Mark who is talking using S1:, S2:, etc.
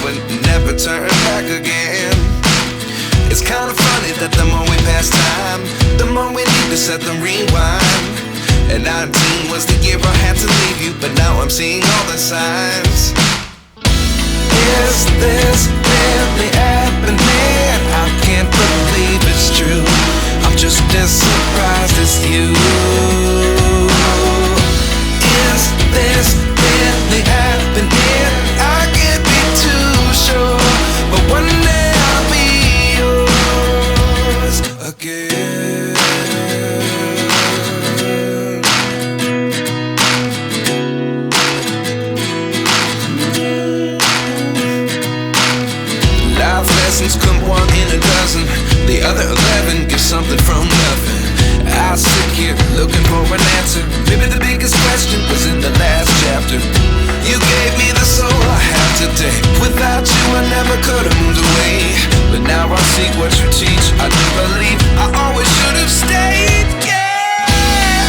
S1: and never turn back again. It's kind of funny that the more we pass time, the more we need to set the rewind. And 19 was the year I had to leave you, but now I'm seeing all the signs. Is this really happening? I can't believe it's true. I'm just as surprised as you. Is this really happening? I can't be too sure, but one day I'll be yours again. Life lessons come one in a dozen. The other 11 get something from nothing. I sit here looking for an answer. Maybe the biggest question was in the last chapter. You gave me the soul I have today. Without you I never could have moved away. But now I see what you teach. I do believe I